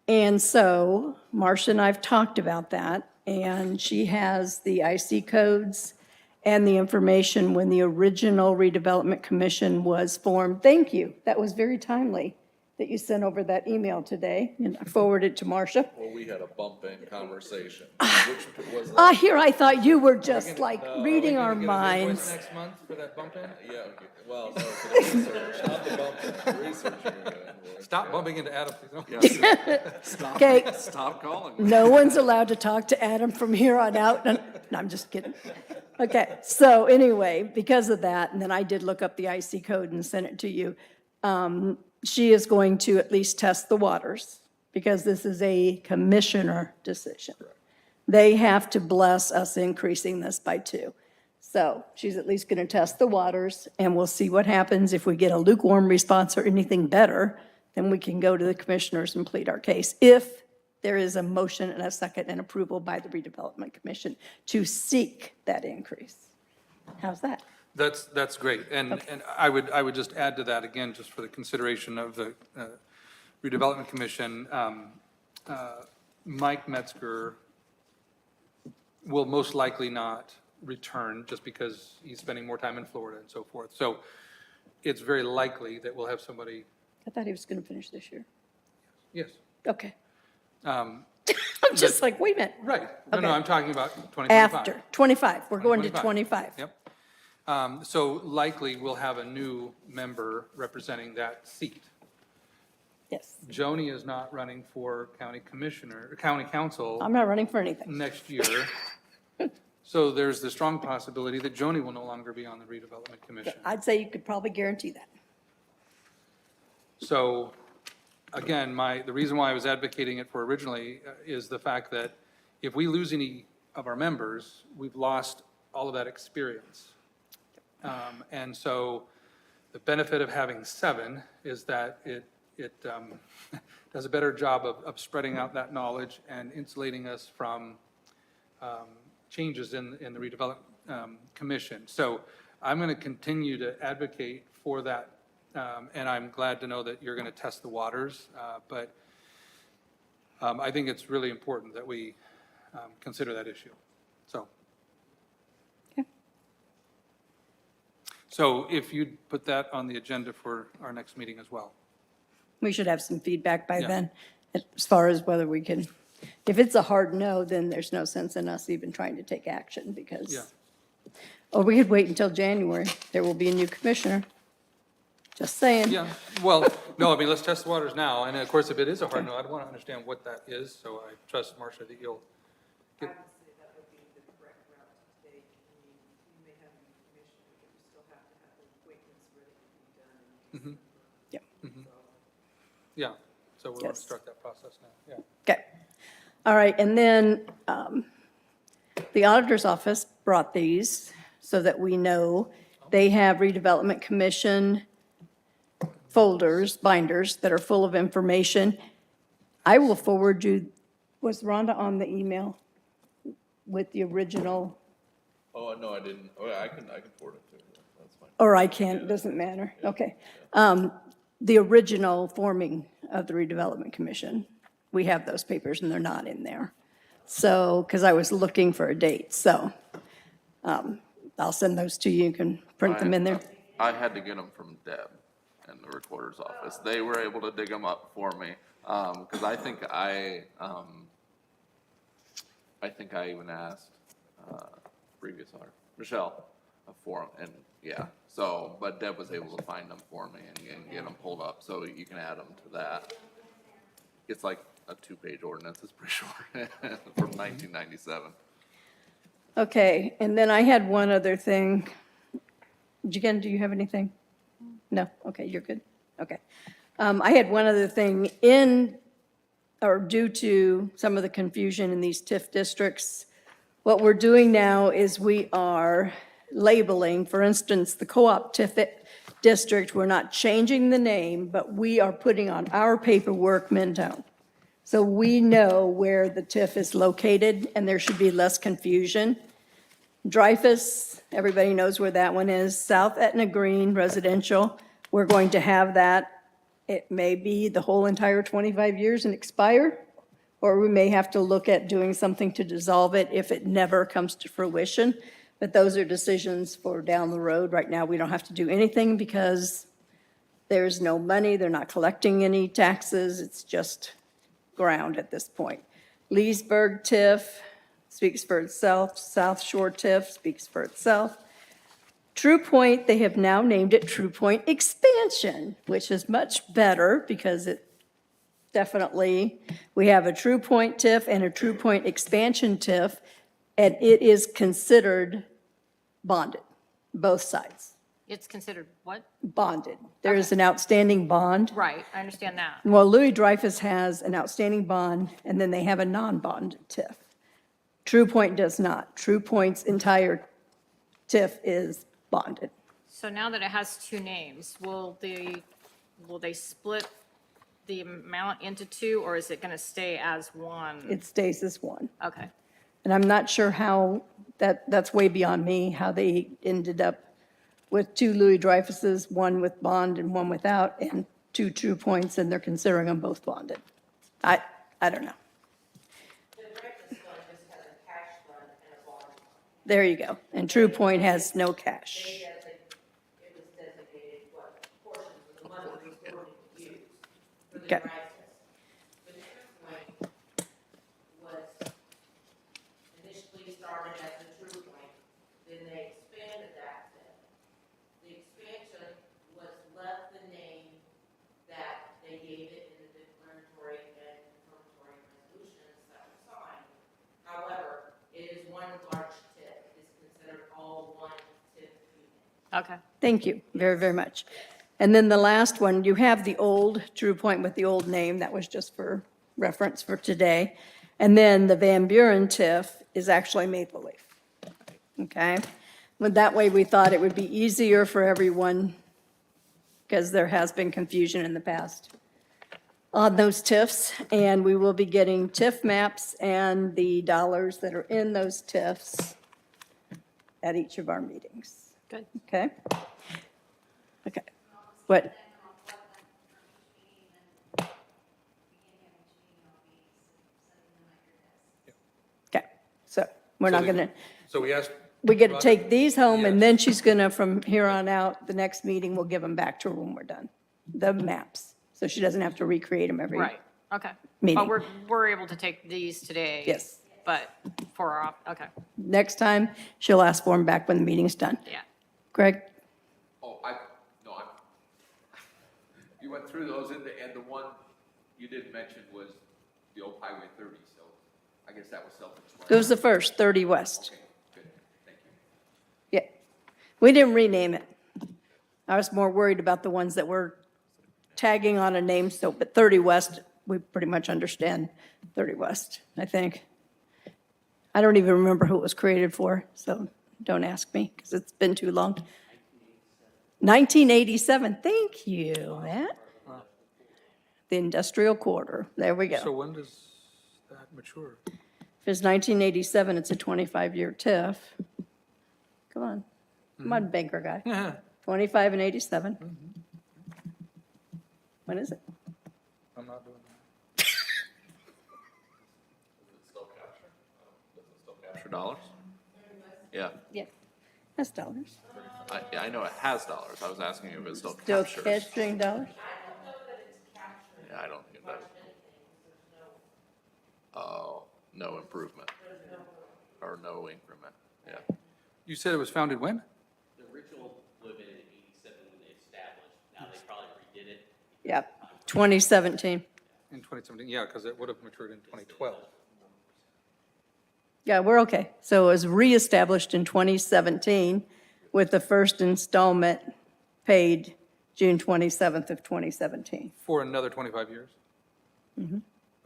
And so Marcia and I've talked about that, and she has the IC codes and the information when the original redevelopment commission was formed. Thank you. That was very timely that you sent over that email today, and I forwarded it to Marcia. Well, we had a bump-in conversation, which was Here, I thought you were just like reading our Can we get an invoice minds. next month for that bump in? yeah, okay. Well, no, for the research, not the bump-in, the research you're gonna invoice. Stop bumping into Adam, please. Stop, Okay, stop calling me. no one's allowed to talk to Adam from here on out. No, I'm just kidding. Okay, so anyway, because of that, and then I did look up the IC code and sent it to you. She is going to at least test the waters, because this is a commissioner decision. They have to bless us increasing this by 2. So she's at least going to test the waters, and we'll see what happens. If we get a lukewarm response or anything better, then we can go to the commissioners and plead our case. If there is a motion and a second and approval by the redevelopment commission to seek that increase. How's that? That's great. And I would just add to that again, just for the consideration of the redevelopment commission, Mike Metzger will most likely not return just because he's spending more time in Florida and so forth. So it's very likely that we'll have somebody, I thought he was going to finish this year. yes. Okay. I'm just like, wait a minute. Right. No, Okay. I'm talking about 2025. After, 25, we're going to 25. Yep. So likely we'll have a new member representing that seat. Yes, Joni is not running for county commissioner, county council I'm not running for anything. next year. So there's the strong possibility that Joni will no longer be on the redevelopment commission. I'd say you could probably guarantee that. So again, the reason why I was advocating it for originally is the fact that if we lose any of our members, we've lost all of that experience. And so the benefit of having 7 is that it does a better job of spreading out that knowledge and insulating us from changes in the redevelopment commission. So I'm going to continue to advocate for that, and I'm glad to know that you're going to test the waters. But I think it's really important that we consider that issue. So if you'd put that on the agenda for our next meeting as well. We should have some feedback by Yeah. then, as far as whether we can, if it's a hard no, then there's no sense in us even trying to take action, because. Yeah. Or we could wait until January. There will be a new commissioner. Just saying. Yeah, well, no, I mean, let's test the waters now, and of course, if it is a hard no, I'd want to understand what that is, so I trust, Marcia, that you'll get. Obviously, that would be the correct route to take. I mean, you may have a new commissioner, but you still have to have the appointments ready to be done. Yep. Yeah, so we're going to Yes. start that process now, yeah. Okay. All right, and then the auditor's office brought these so that we know they have redevelopment commission folders, binders that are full of information. I will forward you, was Rhonda on the email with the original, Oh, no, I didn't. Oh, I can forward it to you. That's fine. or I can't, it doesn't matter, okay. The original forming of the redevelopment commission, we have those papers and they're not in there. So, because I was looking for a date, so I'll send those to you, you can print them in there. I had to get them from Deb in the recorder's office. They were able to dig them up for me, because I think I even asked previous owner, Michelle, for them, and yeah, so, but Deb was able to find them for me and get them pulled up, so you can add them to that. It's like a 2-page ordinance, it's pretty short, from 1997. Okay, and then I had one other thing. Jen, do you have anything? No? Okay, you're good? Okay. I had one other thing. Due to some of the confusion in these TIF districts, what we're doing now is we are labeling, for instance, the co-op TIF district, we're not changing the name, but we are putting on our paperwork Mentone. So we know where the TIF is located, and there should be less confusion. Dreyfus, everybody knows where that one is. South Etna Green Residential, we're going to have that It may be the whole entire 25 years and expire, or we may have to look at doing something to dissolve it if it never comes to fruition. But those are decisions for down the road. Right now, we don't have to do anything because there's no money, they're not collecting any taxes, it's just ground at this point. Leesburg TIF speaks for itself, South Shore TIF speaks for itself. True Point, they have now named it True Point Expansion, which is much better because it definitely, we have a True Point TIF and a True Point Expansion TIF, and it is considered bonded, both sides, It's considered what? bonded. There is an outstanding bond. Right, I understand that. Well, Louis Dreyfus has an outstanding bond, and then they have a non-bonded TIF. True Point does not. True Point's entire TIF is bonded. So now that it has two names, will they split the amount into two, or is it going to stay as one? It stays as one. Okay, And I'm not sure how, that's way beyond me, how they ended up with two Louis Dreyfuses, one with bond and one without, and two True Points, and they're considering them both bonded. I don't know. The Dreyfus Fund just has a cash fund and a bond fund. There you go. And True Point has no cash. It was designated what portions of the money was going to use for the Okay. Dreyfus. The True Point was initially started as the True Point, then they expanded that. The expansion was left the name that they gave it in the declaratory and confirmatory resolutions that were signed. However, it is one large TIF, it's considered all one TIF unit. okay. Thank you very, very much. And then the last one, you have the old True Point with the old name. That was just for reference for today. And then the Van Buren TIF is actually Maple Leaf. Okay? But that way, we thought it would be easier for everyone because there has been confusion in the past on those TIFs. And we will be getting TIF maps and the dollars that are in those TIFs at each of our meetings. Good. Okay? Okay. What? Okay, so we're not gonna, So we asked, we get to take these home, and then she's gonna, from here on out, the next meeting, we'll give them back to her when we're done. The maps, so she doesn't have to recreate them every. Right, okay. Meeting. But we're able to take these today? Yes. But for our, okay, Next time, she'll ask for them back when the meeting's done. yeah. Greg? Oh, you went through those and the one you didn't mention was the old Highway 30, so I guess that was It self-explanatory. was the first, 30 West. Okay, good, thank you. Yeah. We didn't rename it. I was more worried about the ones that were tagging on a name, so, but 30 West, we pretty much understand 30 West, I think. I don't even remember who it was created for, so don't ask me, because it's been too long. 1987, thank you, Matt. The industrial quarter, there we so go. when does that mature? If it's 1987, it's a 25-year TIF. Come on, banker guy. 25 and 87. When is it? I'm not doing that. Capture dollars? Yeah, Yeah. That's dollars. I know it has dollars. I was asking you if it still Still captures. capturing dollars? Yeah, I don't think it does. Oh, no improvement. Or no increment, yeah. You said it was founded when? The original would have been in 87 when they established. Now they probably redid it. Yep, 2017. In 2017, yeah, because it would have matured in 2012. Yeah, we're okay. So it was reestablished in 2017 with the first installment paid June 27th of 2017. For another 25 years? Mm-hmm.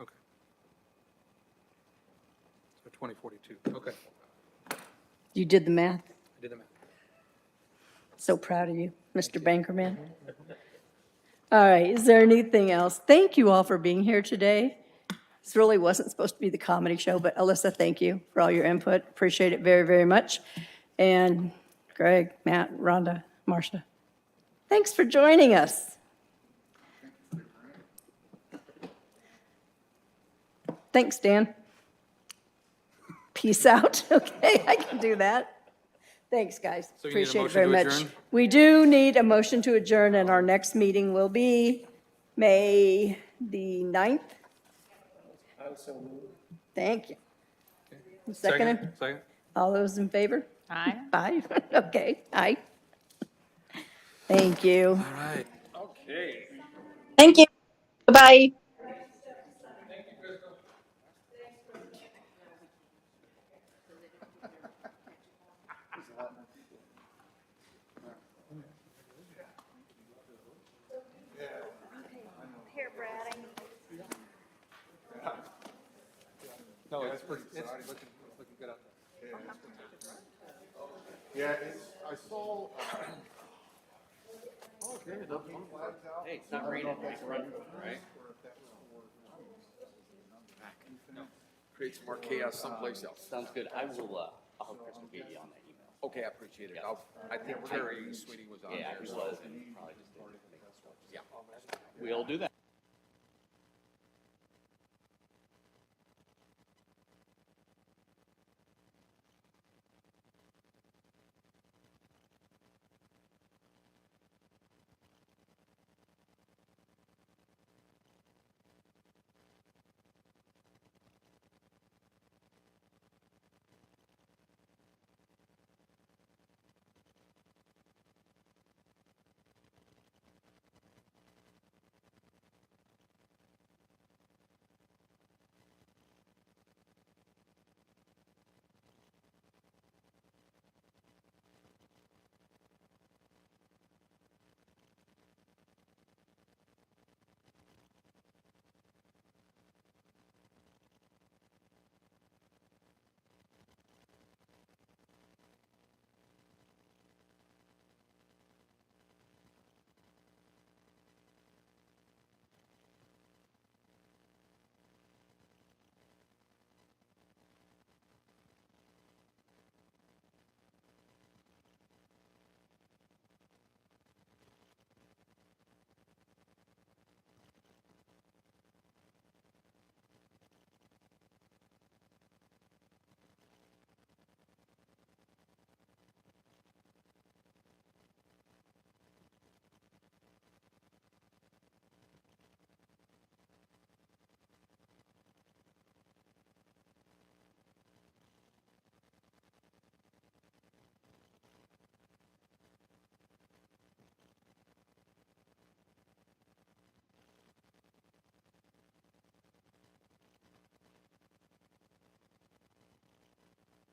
Okay. So 2042, okay. You did the math? I did the math. So proud of you, Mr. Bankerman. All right, is there anything else? Thank you all for being here today. This really wasn't supposed to be the comedy show, but Alyssa, thank you for all your input. Appreciate it very, very much. And Greg, Matt, Rhonda, Marcia, thanks for joining us. Thanks, Dan. Peace out. Okay, I can do that. Thanks, guys. So you need a Appreciate it motion very to much. adjourn? We do need a motion to adjourn, and our next meeting will be May the 9th. Thank you. Second, Second? all those in favor? Aye. Aye, okay, aye. Thank you. All right. Thank you. Bye-bye. No, it's pretty, it's looking good out there. Yeah, I saw, Hey, it's not raining, right? Create some more chaos someplace else. Sounds good. I'll have Crystal get you on that email. Okay, I appreciate it. I think Terry Sweetie was on Yeah, there. he so- was, and probably just didn't make the switch. Yeah. We'll do that.